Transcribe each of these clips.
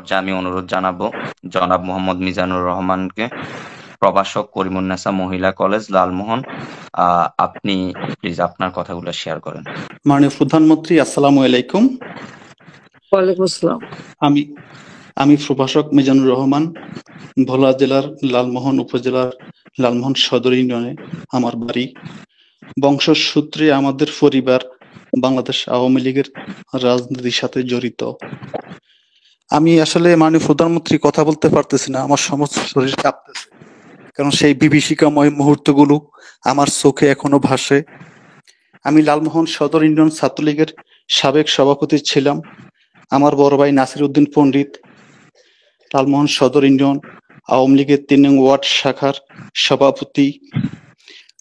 পর্যায়ে আমি অনুরোধ জানাবো জনাব মোহাম্মদ মিজানুর রহমানকে, প্রভাষক করিমুন্নেসা মহিলা কলেজ, লালমোহন। আপনি প্লিজ আপনার কথাগুলো শেয়ার করেন। মাননীয় প্রধানমন্ত্রী, আসসালামু আলাইকুম। ওয়ালাইকুম আসসালাম। আমি প্রভাষক মিজানুর রহমান, ভোলা জেলার লালমোহন উপজেলার লালমোহন সদর ইউনিয়নে আমার বাড়ি। বংশসূত্রে আমাদের পরিবার বাংলাদেশ আওয়ামী লীগের রাজনীতির সাথে জড়িত। আমি আসলে মাননীয় প্রধানমন্ত্রী কথা বলতে পারতেছি না, আমার সমস্ত শরীর কাঁপতেছে, কারণ সেই বিভীষিকাময় মুহূর্তগুলো আমার চোখে এখনো ভাসে। আমি লালমোহন সদর ইউনিয়ন ছাত্রলীগের সাবেক সভাপতি ছিলাম। আমার বড় ভাই নাসির উদ্দিন পণ্ডিত লালমোহন সদর ইউনিয়ন আওয়ামী লীগের ৩ নং ওয়ার্ড শাখার সভাপতি।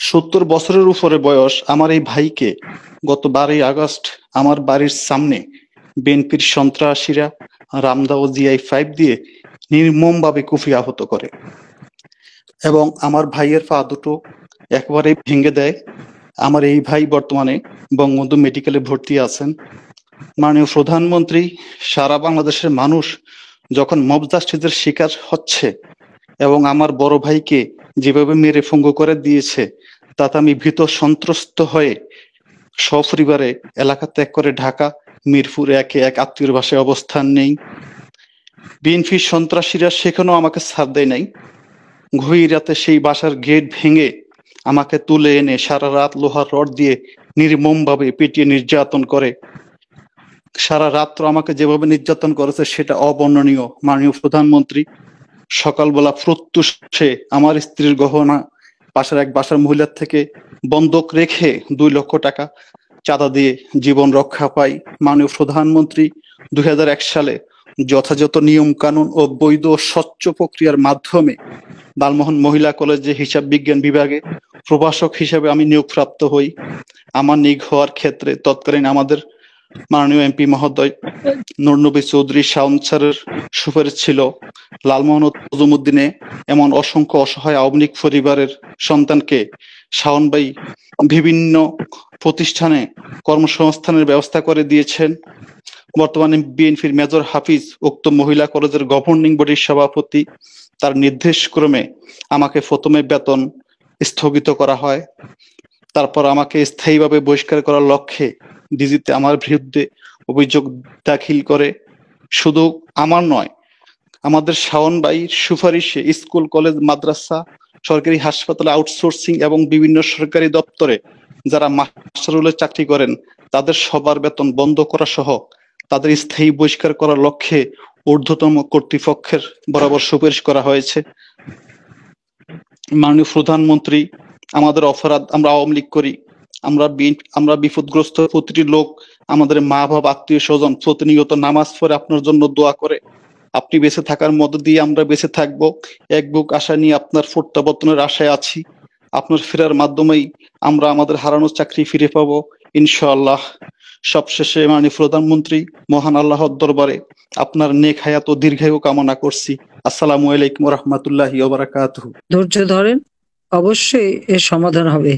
৭০ বছরের উপরে বয়স আমার এই ভাইকে গত 12ই আগস্ট আমার বাড়ির সামনে বিএনপির সন্ত্রাসীরা রামদা ও GI5 দিয়ে নির্মমভাবে কুপিয়ে আহত করে এবং আমার ভাইয়ের পা দুটো একবারে ভেঙে দেয়। আমার এই ভাই বর্তমানে বঙ্গবন্ধু মেডিকেলে ভর্তি আছেন। মাননীয় প্রধানমন্ত্রী, সারা বাংলাদেশের মানুষ যখন মব জাস্টিসের শিকার হচ্ছে এবং আমার বড় ভাইকে যেভাবে মেরে পঙ্গু করে দিয়েছে, তাতে আমি ভীত সন্ত্রস্ত হয়ে সপরিবারে এলাকা ত্যাগ করে ঢাকা মিরপুর 1-1 আত্মীয়র বাসায় অবস্থান নেই। বিএনপির সন্ত্রাসীরা সেখানেও আমাকে ছাড় দেয় নাই। গভীর রাতে সেই বাসার গেট ভেঙে আমাকে তুলে এনে সারা রাত লোহার রড দিয়ে নির্মমভাবে পিটিয়ে নির্যাতন করে। সারা রাত্র আমাকে যেভাবে নির্যাতন করেছে সেটা অবর্ণনীয়। মাননীয় প্রধানমন্ত্রী, সকালবেলা প্রত্যুষে আমার স্ত্রীর গহনা বাসার মহিলার থেকে বন্ধক রেখে 2 লক্ষ টাকা চাঁদা দিয়ে জীবন রক্ষা পাই। মাননীয় প্রধানমন্ত্রী, 2001 সালে যথাযথ নিয়ম কানুন ও বৈধ স্বচ্ছ প্রক্রিয়ার মাধ্যমে লালমোহন মহিলা কলেজে হিসাব বিজ্ঞান বিভাগে প্রভাষক হিসেবে আমি নিয়োগপ্রাপ্ত হই। আমার নিয়োগ হওয়ার ক্ষেত্রে তৎকালীন আমাদের মাননীয় MP মহোদয় নূরনবী চৌধুরী শাওন স্যারের সুপারিশ ছিল। লালমোহন ও তজুমুদ্দিনে এমন অসংখ্য অসহায় আওয়ামী লীগ পরিবারের সন্তানকে শাওন ভাই বিভিন্ন প্রতিষ্ঠানে কর্মসংস্থানের ব্যবস্থা করে দিয়েছেন। বর্তমানে বিএনপির মেজর হাফিজ উক্ত মহিলা কলেজের গভর্নিং বডির সভাপতি। তার নির্দেশ ক্রমে আমাকে প্রথমে বেতন স্থগিত করা হয়, তারপর আমাকে স্থায়ীভাবে বহিষ্কার করার লক্ষ্যে ডিজিতে আমার বিরুদ্ধে অভিযোগ দাখিল করে। শুধু আমার নয়, আমাদের শাওন ভাইয়ের সুপারিশে স্কুল, কলেজ, মাদ্রাসা, সরকারি হাসপাতালে আউটসোর্সিং এবং বিভিন্ন সরকারি দপ্তরে যারা মাস্টারুলের চাকরি করেন তাদের সবার বেতন বন্ধ করা সহ তাদের স্থায়ী বহিষ্কার করার লক্ষ্যে ঊর্ধ্বতম কর্তৃপক্ষের বরাবর সুপারিশ করা হয়েছে। মাননীয় প্রধানমন্ত্রী, আমাদের অপরাধ, আমরা আওয়ামী লীগ করি, আমরা বিপদগ্রস্ত প্রতিটি লোক, আমাদের মা বাবা, আত্মীয় স্বজন প্রতিনিয়ত নামাজ পড়ে আপনার জন্য দোয়া করে। আপনি বেঁচে থাকার মধ্য দিয়ে আমরা বেঁচে থাকবো। এক বুক আশা নিয়ে আপনার প্রত্যাবর্তনের আশায় আছি। আপনার ফেরার মাধ্যমেই আমরা আমাদের হারানো চাকরি ফিরে পাবো ইনশাআল্লাহ। সবশেষে মাননীয় প্রধানমন্ত্রী, মহান আল্লাহর দরবারে আপনার নেক হায়াত ও দীর্ঘায়ু কামনা করছি। আসসালামু আলাইকুম ওয়া রাহমাতুল্লাহি ওয়া বারাকাতুহু। ধৈর্য ধরেন, অবশ্যই এর সমাধান হবে।